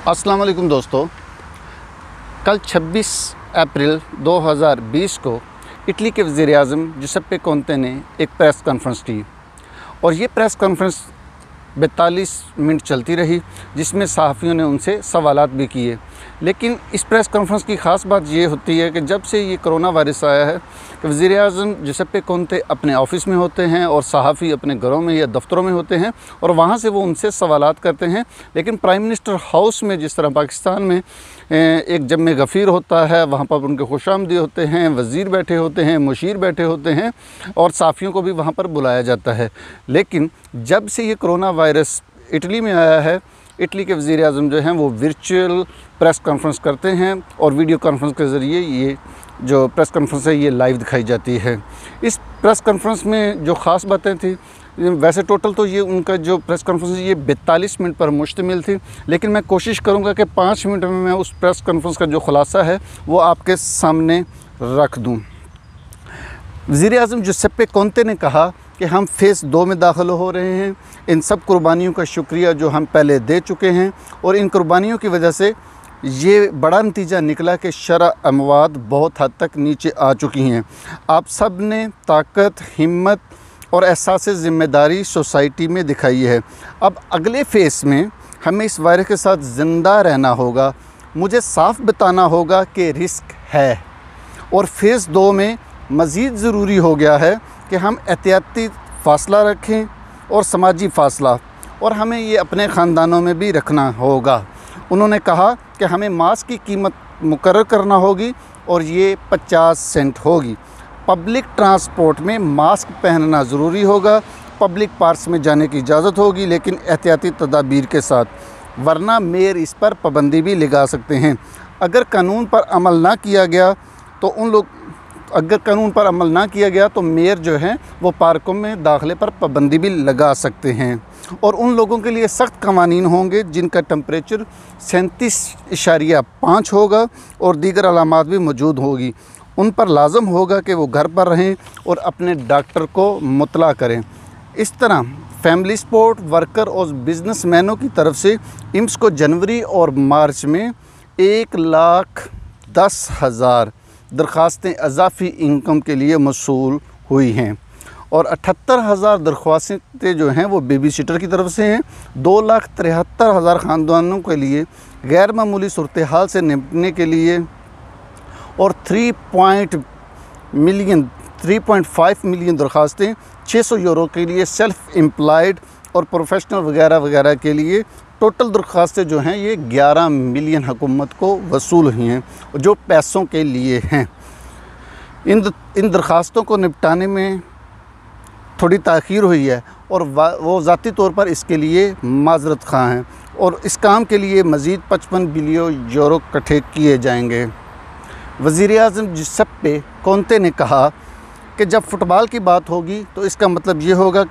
अस्सलाम वालेकुम दोस्तों। कल 26 अप्रैल 2020 को इटली के वज़ीर-ए-आज़म जुसेप्पे कोंते ने एक प्रेस कॉन्फ्रेंस की और ये प्रेस कॉन्फ्रेंस 42 मिनट चलती रही, जिसमें सहाफ़ियों ने उनसे सवालात भी किए। लेकिन इस प्रेस कॉन्फ्रेंस की ख़ास बात ये होती है कि जब से ये कोरोना वायरस आया है कि वज़ीर-ए-आज़म जुसेप्पे कोंते अपने ऑफ़िस में होते हैं और सहाफ़ी अपने घरों में या दफ्तरों में होते हैं और वहाँ से वो उनसे सवालात करते हैं। लेकिन प्राइम मिनिस्टर हाउस में, जिस तरह पाकिस्तान में एक जम्मे गफ़ीर होता है, वहाँ पर उनके खुशामदी होते हैं, वज़ीर बैठे होते हैं, मुशीर बैठे होते हैं और सहाफ़ियों को भी वहाँ पर बुलाया जाता है। लेकिन जब से ये कोरोना वायरस इटली में आया है, इटली के वज़ीर-ए-आज़म जो हैं वो वर्चुअल प्रेस कॉन्फ्रेंस करते हैं और वीडियो कॉन्फ्रेंस के ज़रिए ये जो प्रेस कॉन्फ्रेंस है ये लाइव दिखाई जाती है। इस प्रेस कॉन्फ्रेंस में जो ख़ास बातें थी, वैसे टोटल तो ये उनका जो प्रेस कॉन्फ्रेंस ये 42 मिनट पर मुश्तमिल थी, लेकिन मैं कोशिश करूँगा कि 5 मिनट में मैं उस प्रेस कॉन्फ्रेंस का जो ख़ुलासा है वो आपके सामने रख दूँ। वज़ीर-ए-आज़म जुसेप्पे कोंते ने कहा कि हम फ़ेज़ 2 में दाखिल हो रहे हैं। इन सब कुर्बानियों का शुक्रिया जो हम पहले दे चुके हैं और इन कुर्बानियों की वजह से ये बड़ा नतीजा निकला कि शरह अमवात बहुत हद तक नीचे आ चुकी हैं। आप सब ने ताकत, हिम्मत और एहसास ज़िम्मेदारी सोसाइटी में दिखाई है। अब अगले फ़ेज़ में हमें इस वायरस के साथ ज़िंदा रहना होगा। मुझे साफ़ बताना होगा कि रिस्क है और फ़ेज़ 2 में मज़ीद ज़रूरी हो गया है कि हम एहतियाती फ़ासला रखें और समाजी फ़ासला, और हमें ये अपने ख़ानदानों में भी रखना होगा। उन्होंने कहा कि हमें मास्क की कीमत मुकर्रर करना होगी और ये 50 सेंट होगी। पब्लिक ट्रांसपोर्ट में मास्क पहनना ज़रूरी होगा। पब्लिक पार्क्स में जाने की इजाज़त होगी, लेकिन एहतियाती तदाबीर के साथ, वरना मेयर इस पर पाबंदी भी लगा सकते हैं। अगर कानून पर अमल ना किया गया तो मेयर जो हैं वो पार्कों में दाखिले पर पाबंदी भी लगा सकते हैं और उन लोगों के लिए सख्त कवानीन होंगे जिनका टेम्परेचर 37.5 होगा और दीगर अलामात भी मौजूद होगी। उन पर लाजम होगा कि वो घर पर रहें और अपने डॉक्टर को मुतला करें। इस तरह फैमिली सपोर्ट वर्कर और बिजनेसमैनों की तरफ से इम्स को जनवरी और मार्च में 1,10,000 दरख्वास्तें इजाफ़ी इनकम के लिए मौसूल हुई हैं और 78,000 दरख्वास्तें जो हैं वो बेबी सिटर की तरफ से हैं। 2,73,000 ख़ानदानों के लिए गैर मामूली सूरत हाल से निपटने के लिए और 3.5 मिलियन दरख्वास्तें 600 यूरो के लिए सेल्फ़ एम्प्लॉयड और प्रोफेशनल वगैरह वगैरह के लिए। टोटल दरख्वास्तें जो हैं ये 11 मिलियन हुकूमत को वसूल हुई हैं जो पैसों के लिए हैं। इन दरख्वास्तों को निपटाने में थोड़ी ताख़ीर हुई है और वो ज़ाती तौर पर इसके लिए माज़रत ख़्वाह हैं और इस काम के लिए मज़ीद 55 बिलियन यूरो इकट्ठे किए जाएंगे। वज़ीर-ए-आज़म जुसेप्पे कोंते ने कहा कि जब फ़ुटबॉल की बात होगी तो इसका मतलब ये होगा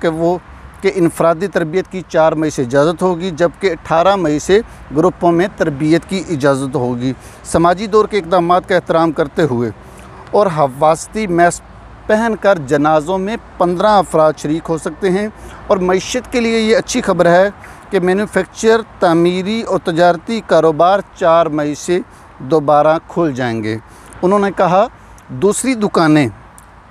कि इनफरादी तरबियत की 4 मई से इजाज़त होगी, जबकि 18 मई से ग्रुपों में तरबियत की इजाज़त होगी। समाजी दौर के इक़दामात का एहतराम करते हुए और हिफाजती मास्क पहन कर जनाज़ों में 15 अफराद शरीक हो सकते हैं। और मईशत के लिए ये अच्छी खबर है कि मैन्युफैक्चर, तामीरी और तजारती कारोबार 4 मई से दोबारा खुल जाएंगे। उन्होंने कहा दूसरी दुकानें,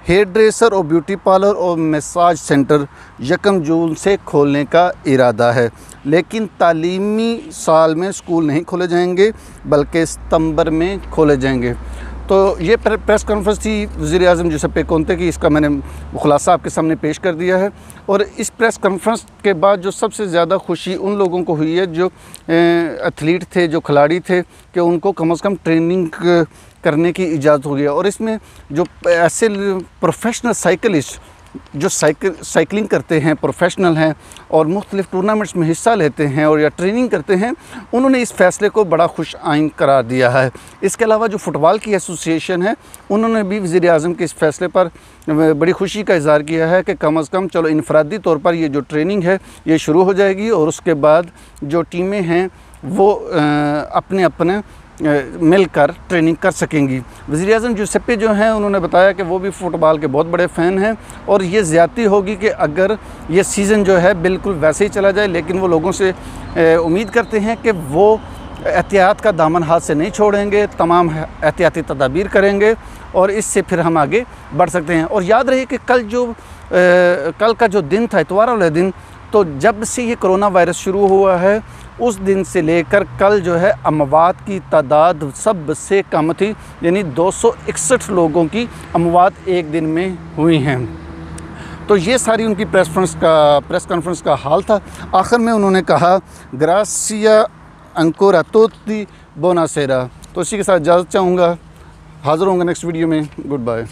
हेयर ड्रेसर और ब्यूटी पार्लर और मसाज सेंटर 1 जून से खोलने का इरादा है, लेकिन तालीमी साल में स्कूल नहीं खोले जाएंगे बल्कि सितंबर में खोले जाएंगे। तो ये प्रेस कॉन्फ्रेंस थी वज़ीर-ए-आज़म जुसेप्पे कोंते की, इसका मैंने खुलासा आपके सामने पेश कर दिया है। और इस प्रेस कॉन्फ्रेंस के बाद जो सबसे ज़्यादा खुशी उन लोगों को हुई है जो एथलीट थे, जो खिलाड़ी थे, कि उनको कम से कम ट्रेनिंग करने की इजाज़त हो गई। और इसमें जो ऐसे प्रोफेशनल साइकिलिस्ट जो साइकिलिंग करते हैं, प्रोफेशनल हैं और मुख्तलिफ़ टूर्नामेंट्स में हिस्सा लेते हैं और या ट्रेनिंग करते हैं, उन्होंने इस फ़ैसले को बड़ा खुश आइन करार दिया है। इसके अलावा जो फ़ुटबॉल की एसोसिएशन है, उन्होंने भी वज़ीर-ए-आज़म के इस फ़ैसले पर बड़ी खुशी का इज़हार किया है कि कम से कम चलो इनफरादी तौर पर ये जो ट्रेनिंग है ये शुरू हो जाएगी और उसके बाद जो टीमें हैं वो अपने अपने मिलकर ट्रेनिंग कर सकेंगी। वज़ीर-ए-आज़म जुसेप्पे जो हैं उन्होंने बताया कि वो भी फ़ुटबॉल के बहुत बड़े फ़ैन हैं और ये ज़्यादती होगी कि अगर ये सीज़न जो है बिल्कुल वैसे ही चला जाए, लेकिन वो लोगों से उम्मीद करते हैं कि वो एहतियात का दामन हाथ से नहीं छोड़ेंगे, तमाम एहतियाती तदाबीर करेंगे और इससे फिर हम आगे बढ़ सकते हैं। और याद रहे कि कल का जो दिन था, इतवार वाला दिन, तो जब से ये कोरोना वायरस शुरू हुआ है उस दिन से लेकर कल जो है अमवात की तादाद सबसे कम थी, यानी 261 लोगों की अमवात एक दिन में हुई हैं। तो ये सारी उनकी प्रेस कॉन्फ्रेंस का हाल था। आखिर में उन्होंने कहा ग्रासिया अंकोरा तोती बोनासेरा। तो इसी के साथ इजाज़त चाहूँगा, हाज़िर होंगे नेक्स्ट वीडियो में। Good bye.